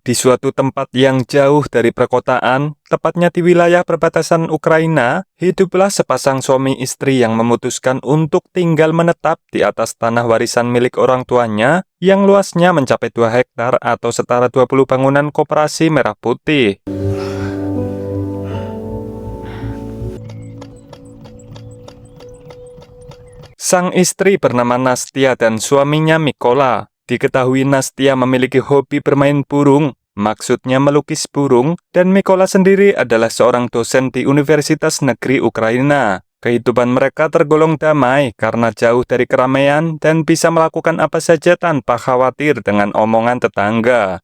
Di suatu tempat yang jauh dari perkotaan, tepatnya di wilayah perbatasan Ukraina, hiduplah sepasang suami istri yang memutuskan untuk tinggal menetap di atas tanah warisan milik orang tuanya yang luasnya mencapai 2 hektar atau setara 20 bangunan koperasi merah putih. Sang istri bernama Nastia dan suaminya Mikola. Diketahui Nastia memiliki hobi bermain burung, maksudnya melukis burung, dan Mikola sendiri adalah seorang dosen di Universitas Negeri Ukraina. Kehidupan mereka tergolong damai karena jauh dari keramaian dan bisa melakukan apa saja tanpa khawatir dengan omongan tetangga.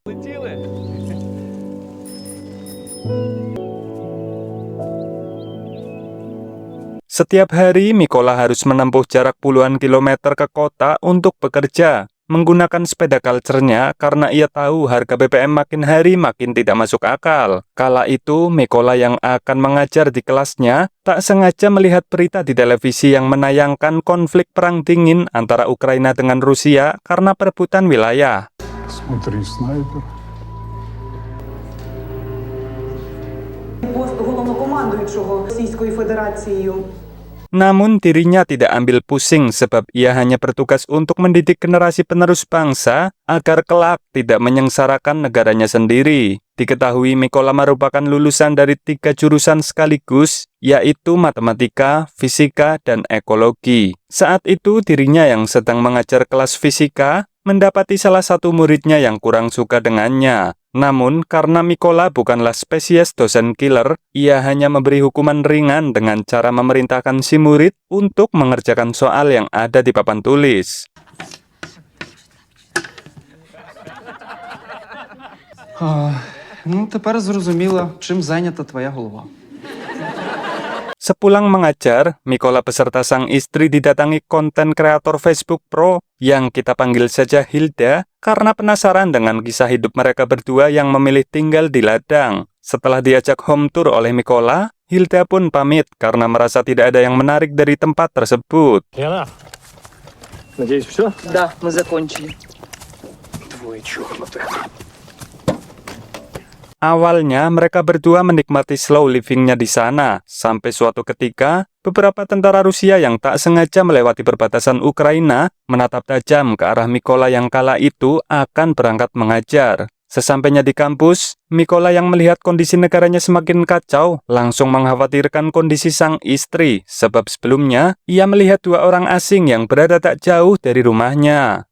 Setiap hari, Mikola harus menempuh jarak puluhan kilometer ke kota untuk bekerja, menggunakan sepeda culture-nya karena ia tahu harga BBM makin hari makin tidak masuk akal. Kala itu, Mikola yang akan mengajar di kelasnya tak sengaja melihat berita di televisi yang menayangkan konflik perang dingin antara Ukraina dengan Rusia karena perebutan wilayah. Смотри, снайпер. Пост головнокомандуючого Російською Федерацією. Namun dirinya tidak ambil pusing sebab ia hanya bertugas untuk mendidik generasi penerus bangsa agar kelak tidak menyengsarakan negaranya sendiri. Diketahui Mikola merupakan lulusan dari 3 jurusan sekaligus, yaitu matematika, fisika, dan ekologi. Saat itu dirinya yang sedang mengajar kelas fisika mendapati salah satu muridnya yang kurang suka dengannya. Namun, karena Mikola bukanlah spesies dosen killer, ia hanya memberi hukuman ringan dengan cara memerintahkan si murid untuk mengerjakan soal yang ada di papan tulis. Тепер зрозуміло, чим зайнята твоя голова. Sepulang mengajar, Mikola beserta sang istri didatangi konten kreator Facebook Pro yang kita panggil saja Hilda karena penasaran dengan kisah hidup mereka berdua yang memilih tinggal di ladang. Setelah diajak home tour oleh Mikola, Hilda pun pamit karena merasa tidak ada yang menarik dari tempat tersebut. Лена, надеюсь, все? Да, ми закончили. Двое чокнутых. Awalnya mereka berdua menikmati slow livingnya di sana, sampai suatu ketika beberapa tentara Rusia yang tak sengaja melewati perbatasan Ukraina menatap tajam ke arah Mikola yang kala itu akan berangkat mengajar. Sesampainya di kampus, Mikola yang melihat kondisi negaranya semakin kacau langsung mengkhawatirkan kondisi sang istri, sebab sebelumnya ia melihat 2 orang asing yang berada tak jauh dari rumahnya.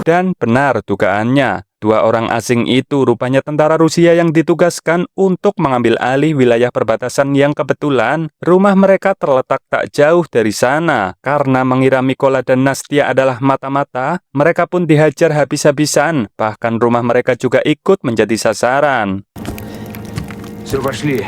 Dan benar dugaannya, 2 orang asing itu rupanya tentara Rusia yang ditugaskan untuk mengambil alih wilayah perbatasan yang kebetulan rumah mereka terletak tak jauh dari sana. Karena mengira Mikola dan Nastia adalah mata-mata, mereka pun dihajar habis-habisan, bahkan rumah mereka juga ikut menjadi sasaran. Все, пошли.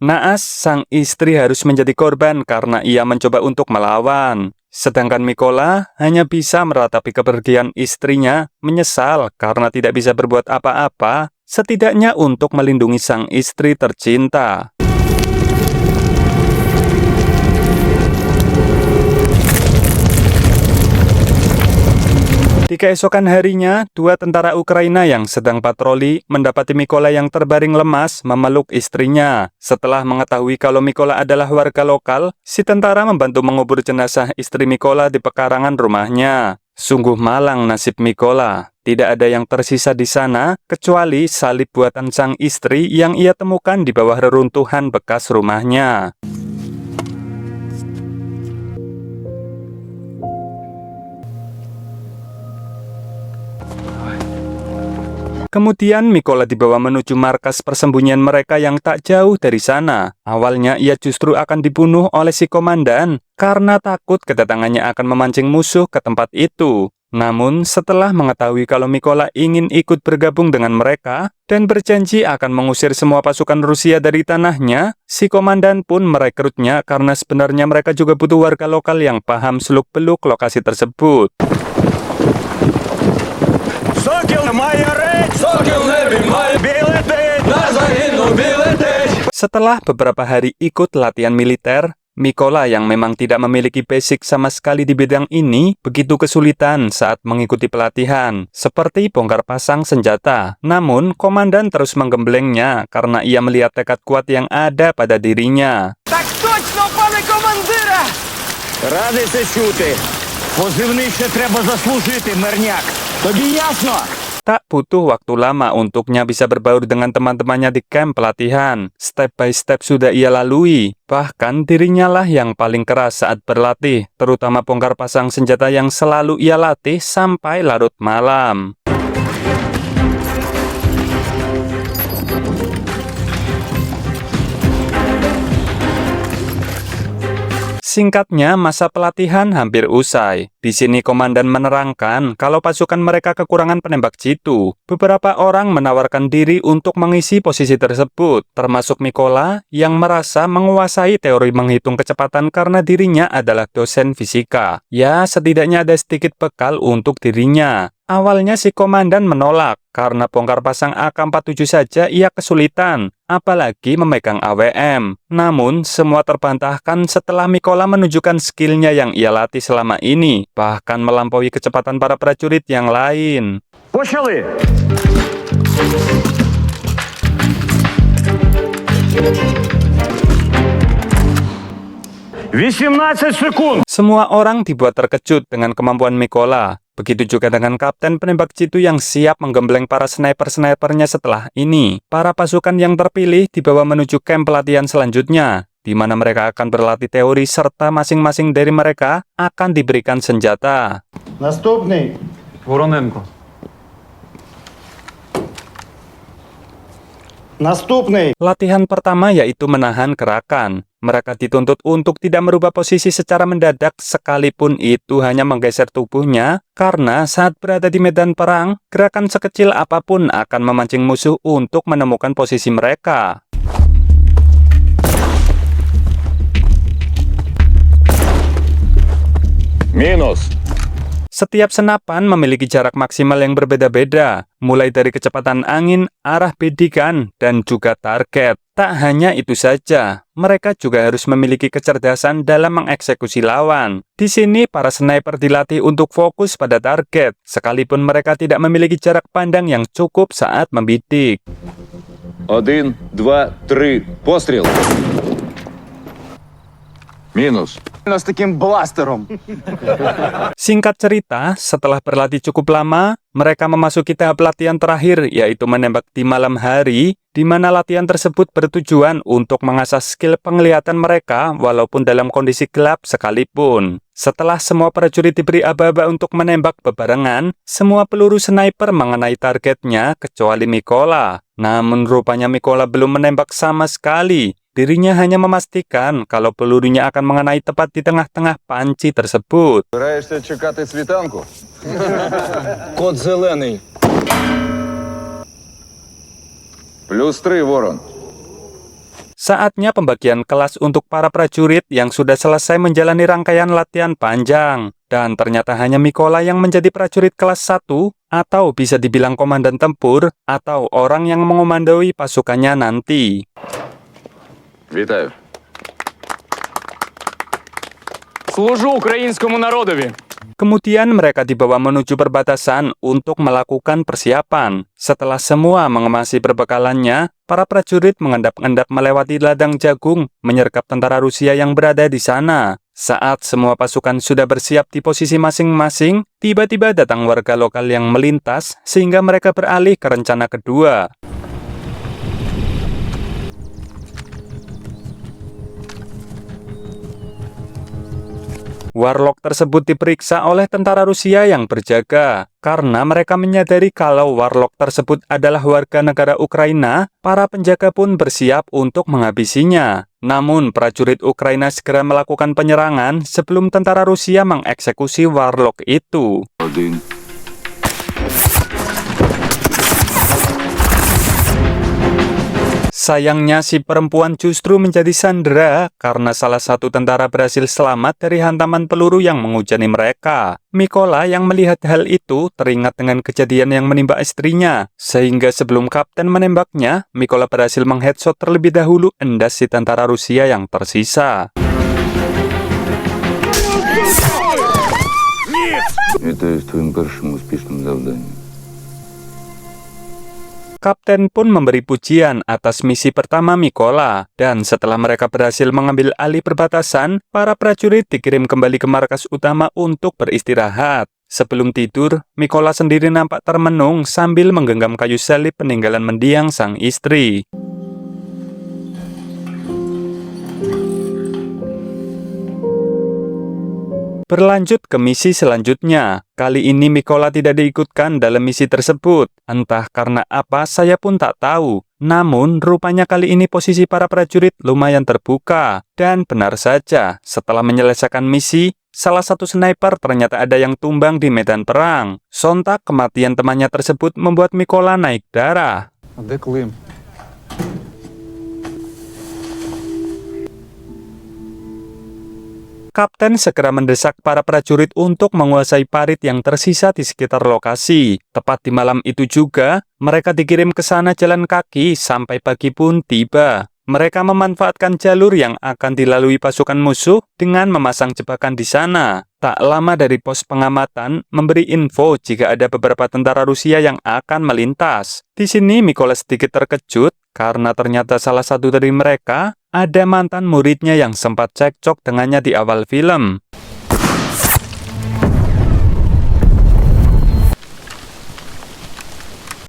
Naas, sang istri harus menjadi korban karena ia mencoba untuk melawan. Sedangkan Mikola hanya bisa meratapi kepergian istrinya, menyesal karena tidak bisa berbuat apa-apa, setidaknya untuk melindungi sang istri tercinta. Di keesokan harinya, 2 tentara Ukraina yang sedang patroli mendapati Mikola yang terbaring lemas memeluk istrinya. Setelah mengetahui kalau Mikola adalah warga lokal, si tentara membantu mengubur jenazah istri Mikola di pekarangan rumahnya. Sungguh malang nasib Mikola. Tidak ada yang tersisa di sana kecuali salib buatan sang istri yang ia temukan di bawah reruntuhan bekas rumahnya. Kemudian Mikola dibawa menuju markas persembunyian mereka yang tak jauh dari sana. Awalnya ia justru akan dibunuh oleh si komandan karena takut kedatangannya akan memancing musuh ke tempat itu. Namun setelah mengetahui kalau Mikola ingin ikut bergabung dengan mereka dan berjanji akan mengusir semua pasukan Rusia dari tanahnya, si komandan pun merekrutnya karena sebenarnya mereka juga butuh warga lokal yang paham seluk-beluk lokasi tersebut. Сокіл має рейд, сокіл небі має білети, на зарі Setelah beberapa hari ikut latihan militer, Mykola yang memang tidak memiliki basic sama sekali di bidang ini begitu kesulitan saat mengikuti pelatihan, seperti bongkar pasang senjata. Namun, komandan terus menggemblengnya karena ia melihat tekad kuat yang ada pada dirinya. Радий це чути. Позивний ще треба заслужити, мерняк. Тобі ясно? Tak butuh waktu lama untuknya bisa berbaur dengan teman-temannya di camp pelatihan. Step by step sudah ia lalui. Bahkan dirinya lah yang paling keras saat berlatih, terutama bongkar pasang senjata yang selalu ia latih sampai larut malam. Singkatnya, masa pelatihan hampir usai. Di sini komandan menerangkan kalau pasukan mereka kekurangan penembak jitu. Beberapa orang menawarkan diri untuk mengisi posisi tersebut, termasuk Mykola yang merasa menguasai teori menghitung kecepatan karena dirinya adalah dosen fisika. Ya, setidaknya ada sedikit bekal untuk dirinya. Awalnya si komandan menolak, karena bongkar pasang AK-47 saja ia kesulitan, apalagi memegang AWM. Namun, semua terbantahkan setelah Mykola menunjukkan skillnya yang ia latih selama ini, bahkan melampaui kecepatan para prajurit yang lain. Почали! «18 секунд!» Semua orang dibuat terkejut dengan kemampuan Mykola. Begitu juga dengan kapten penembak jitu yang siap menggembleng para sniper-snipernya setelah ini. Para pasukan yang terpilih dibawa menuju camp pelatihan selanjutnya, di mana mereka akan berlatih teori serta masing-masing dari mereka akan diberikan senjata. Наступний. Вороненко. Наступний. Latihan pertama yaitu menahan gerakan. Mereka dituntut untuk tidak merubah posisi secara mendadak sekalipun itu hanya menggeser tubuhnya, karena saat berada di medan perang, gerakan sekecil apapun akan memancing musuh untuk menemukan posisi mereka. Minus. Setiap senapan memiliki jarak maksimal yang berbeda-beda, mulai dari kecepatan angin, arah bidikan, dan juga target. Tak hanya itu saja, mereka juga harus memiliki kecerdasan dalam mengeksekusi lawan. Di sini, para sniper dilatih untuk fokus pada target, sekalipun mereka tidak memiliki jarak pandang yang cukup saat membidik. 1, 2, 3, постріл. Мінус. З таким бластером. Singkat cerita, setelah berlatih cukup lama, mereka memasuki tahap latihan terakhir, yaitu menembak di malam hari, di mana latihan tersebut bertujuan untuk mengasah skill penglihatan mereka walaupun dalam kondisi gelap sekalipun. Setelah semua prajurit diberi aba-aba untuk menembak bebarengan, semua peluru sniper mengenai targetnya kecuali Mykola. Namun rupanya Mykola belum menembak sama sekali. Dirinya hanya memastikan kalau pelurunya akan mengenai tepat di tengah-tengah panci tersebut. Збираєшся чекати світанку? Код зелений. +3, Ворон. Saatnya pembagian kelas untuk para prajurit yang sudah selesai menjalani rangkaian latihan panjang. Dan ternyata hanya Mykola yang menjadi prajurit kelas 1, atau bisa dibilang komandan tempur, atau orang yang mengomandoi pasukannya nanti. Вітаю. Служу українському народові. Kemudian mereka dibawa menuju perbatasan untuk melakukan persiapan. Setelah semua mengemasi perbekalannya, para prajurit mengendap-endap melewati ladang jagung, menyergap tentara Rusia yang berada di sana. Saat semua pasukan sudah bersiap di posisi masing-masing, tiba-tiba datang warga lokal yang melintas sehingga mereka beralih ke rencana kedua. Warlock tersebut diperiksa oleh tentara Rusia yang berjaga. Karena mereka menyadari kalau Warlock tersebut adalah warga negara Ukraina, para penjaga pun bersiap untuk menghabisinya. Namun, prajurit Ukraina segera melakukan penyerangan sebelum tentara Rusia mengeksekusi Warlock itu. 1. Sayangnya si perempuan justru menjadi sandera karena salah satu tentara berhasil selamat dari hantaman peluru yang menghujani mereka. Mikola yang melihat hal itu teringat dengan kejadian yang menimpa istrinya, sehingga sebelum kapten menembaknya, Mikola berhasil mengheadshot terlebih dahulu endas si tentara Rusia yang tersisa. Вітаю з твоїм першим успішним завданням. Kapten pun memberi pujian atas misi pertama Mikola, dan setelah mereka berhasil mengambil alih perbatasan, para prajurit dikirim kembali ke markas utama untuk beristirahat. Sebelum tidur, Mikola sendiri nampak termenung sambil menggenggam kayu salib peninggalan mendiang sang istri. Berlanjut ke misi selanjutnya. Kali ini Mikola tidak diikutkan dalam misi tersebut. Entah karena apa, saya pun tak tahu. Namun, rupanya kali ini posisi para prajurit lumayan terbuka. Dan benar saja, setelah menyelesaikan misi, salah satu sniper ternyata ada yang tumbang di medan perang. Sontak kematian temannya tersebut membuat Mikola naik darah. А де Клим? Kapten segera mendesak para prajurit untuk menguasai parit yang tersisa di sekitar lokasi. Tepat di malam itu juga, mereka dikirim ke sana jalan kaki sampai pagi pun tiba. Mereka memanfaatkan jalur yang akan dilalui pasukan musuh dengan memasang jebakan di sana. Tak lama dari pos pengamatan memberi info jika ada beberapa tentara Rusia yang akan melintas. Di sini Mikola sedikit terkejut karena ternyata salah satu dari mereka ada mantan muridnya yang sempat cekcok dengannya di awal film.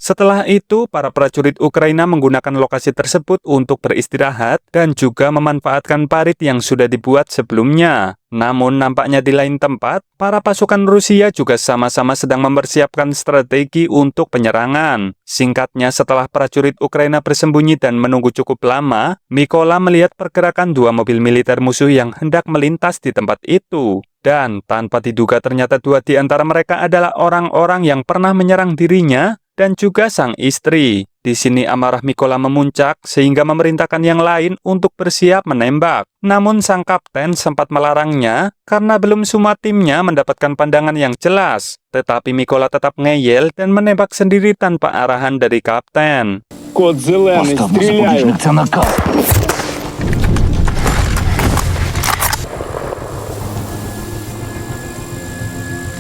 Setelah itu, para prajurit Ukraina menggunakan lokasi tersebut untuk beristirahat dan juga memanfaatkan parit yang sudah dibuat sebelumnya. Namun nampaknya di lain tempat, para pasukan Rusia juga sama-sama sedang mempersiapkan strategi untuk penyerangan. Singkatnya, setelah prajurit Ukraina bersembunyi dan menunggu cukup lama, Mikola melihat pergerakan dua mobil militer musuh yang hendak melintas di tempat itu. Dan tanpa diduga ternyata dua di antara mereka adalah orang-orang yang pernah menyerang dirinya dan juga sang istri. Di sini amarah Mikola memuncak sehingga memerintahkan yang lain untuk bersiap menembak. Namun sang kapten sempat melarangnya karena belum semua timnya mendapatkan pandangan yang jelas. Tetapi Mikola tetap ngeyel dan menembak sendiri tanpa arahan dari kapten. Кот зелений, стріляю! Це наказ.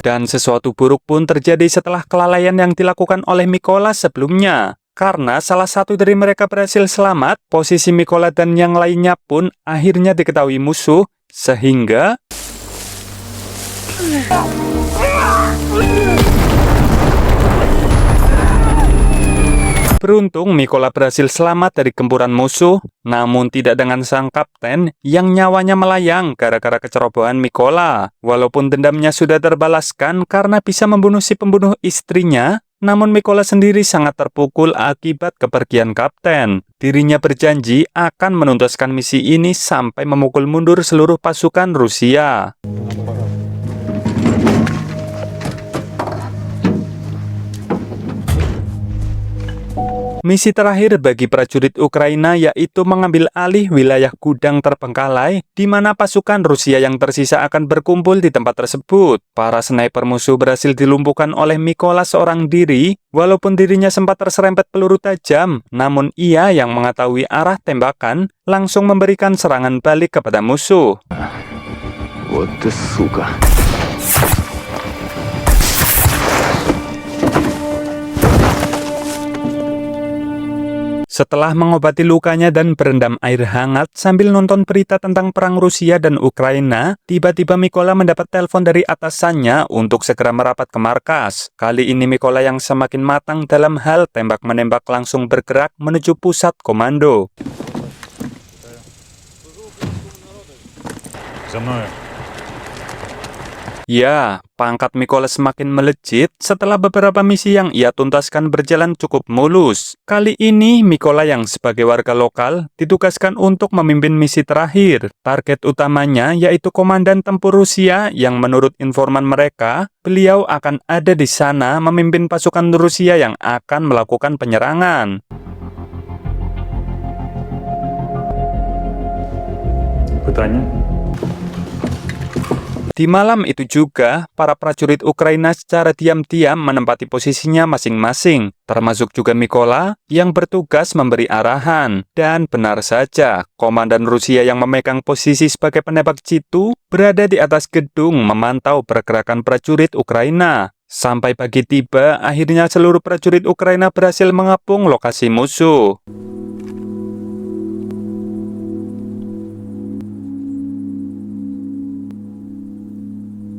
Dan sesuatu buruk pun terjadi setelah kelalaian yang dilakukan oleh Mikola sebelumnya. Karena salah satu dari mereka berhasil selamat, posisi Mikola dan yang lainnya pun akhirnya diketahui musuh, sehingga beruntung Mikola berhasil selamat dari gempuran musuh, namun tidak dengan sang kapten yang nyawanya melayang gara-gara kecerobohan Mikola. Walaupun dendamnya sudah terbalaskan karena bisa membunuh si pembunuh istrinya, namun Mikola sendiri sangat terpukul akibat kepergian kapten. Dirinya berjanji akan menuntaskan misi ini sampai memukul mundur seluruh pasukan Rusia. Misi terakhir bagi prajurit Ukraina yaitu mengambil alih wilayah gudang terbengkalai di mana pasukan Rusia yang tersisa akan berkumpul di tempat tersebut. Para sniper musuh berhasil dilumpuhkan oleh Mikola seorang diri, walaupun dirinya sempat terserempet peluru tajam, namun ia yang mengetahui arah tembakan langsung memberikan serangan balik kepada musuh. Вот ты сука! Setelah mengobati lukanya dan berendam air hangat sambil nonton berita tentang perang Rusia dan Ukraina, tiba-tiba Mikola mendapat telepon dari atasannya untuk segera merapat ke markas. Kali ini Mikola yang semakin matang dalam hal tembak-menembak langsung bergerak menuju pusat komando. Ya, pangkat Mikola semakin melejit setelah beberapa misi yang ia tuntaskan berjalan cukup mulus. Kali ini, Mikola yang sebagai warga lokal ditugaskan untuk memimpin misi terakhir. Target utamanya yaitu komandan tempur Rusia yang menurut informan mereka, beliau akan ada di sana memimpin pasukan Rusia yang akan melakukan penyerangan. Питання? Di malam itu juga, para prajurit Ukraina secara diam-diam menempati posisinya masing-masing, termasuk juga Mykola yang bertugas memberi arahan. Dan benar saja, komandan Rusia yang memegang posisi sebagai penembak jitu berada di atas gedung memantau pergerakan prajurit Ukraina. Sampai pagi tiba, akhirnya seluruh prajurit Ukraina berhasil mengepung lokasi musuh.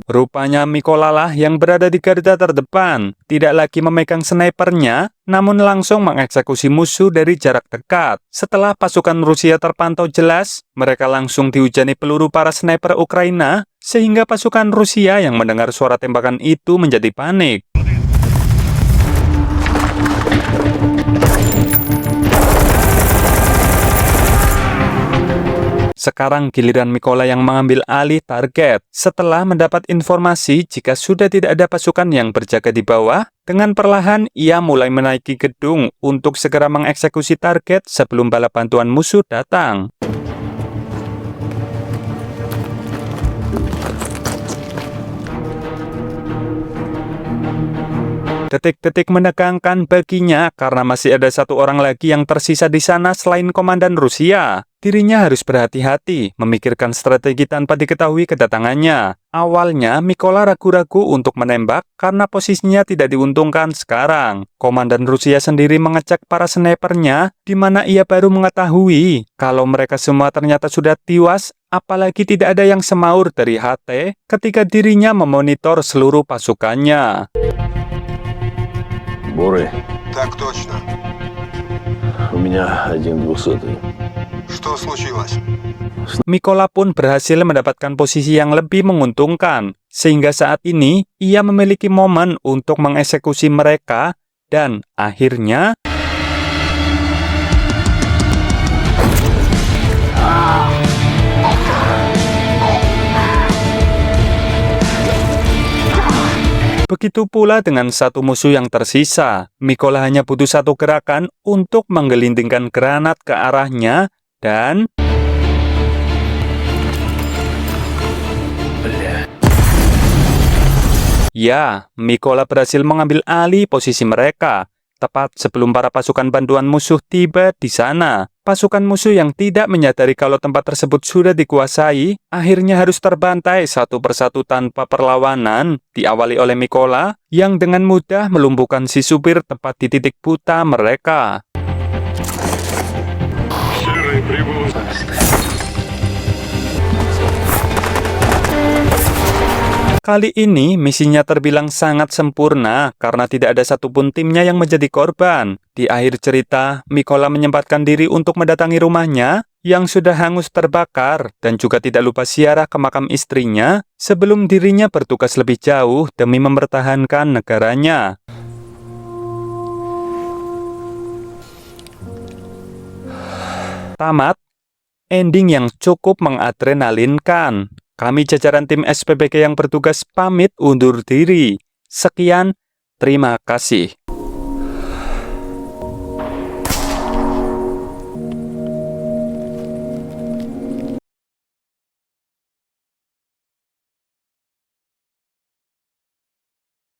Rupanya Mykola lah yang berada di garda terdepan, tidak lagi memegang snipernya, namun langsung mengeksekusi musuh dari jarak dekat. Setelah pasukan Rusia terpantau jelas, mereka langsung dihujani peluru para sniper Ukraina, sehingga pasukan Rusia yang mendengar suara tembakan itu menjadi panik. Sekarang giliran Mykola yang mengambil alih target. Setelah mendapat informasi jika sudah tidak ada pasukan yang berjaga di bawah, dengan perlahan ia mulai menaiki gedung untuk segera mengeksekusi target sebelum bala bantuan musuh datang. Detik-detik menegangkan baginya karena masih ada satu orang lagi yang tersisa di sana selain komandan Rusia. Dirinya harus berhati-hati, memikirkan strategi tanpa diketahui kedatangannya. Awalnya, Mykola ragu-ragu untuk menembak karena posisinya tidak diuntungkan sekarang. Komandan Rusia sendiri mengecek para snipernya, di mana ia baru mengetahui kalau mereka semua ternyata sudah tewas, apalagi tidak ada yang semaur dari HT ketika dirinya memonitor seluruh pasukannya. Боры, Так точно. у меня 1 200. Что случилось? Mykola pun berhasil mendapatkan posisi yang lebih menguntungkan, sehingga saat ini ia memiliki momen untuk mengeksekusi mereka, dan akhirnya begitu pula dengan satu musuh yang tersisa. Mykola hanya butuh satu gerakan untuk menggelindingkan granat ke arahnya, dan ya, Mykola berhasil mengambil alih posisi mereka. Tepat sebelum para pasukan bantuan musuh tiba di sana. Pasukan musuh yang tidak menyadari kalau tempat tersebut sudah dikuasai, akhirnya harus terbantai satu persatu tanpa perlawanan, diawali oleh Mykola, yang dengan mudah melumpuhkan si supir tepat di titik buta mereka. Kali ini misinya terbilang sangat sempurna karena tidak ada satupun timnya yang menjadi korban. Di akhir cerita, Mykola menyempatkan diri untuk mendatangi rumahnya yang sudah hangus terbakar dan juga tidak lupa ziarah ke makam istrinya sebelum dirinya bertugas lebih jauh demi mempertahankan negaranya. Tamat, ending yang cukup mengadrenalinkan. Kami jajaran tim SPBG yang bertugas pamit undur diri. Sekian, terima kasih.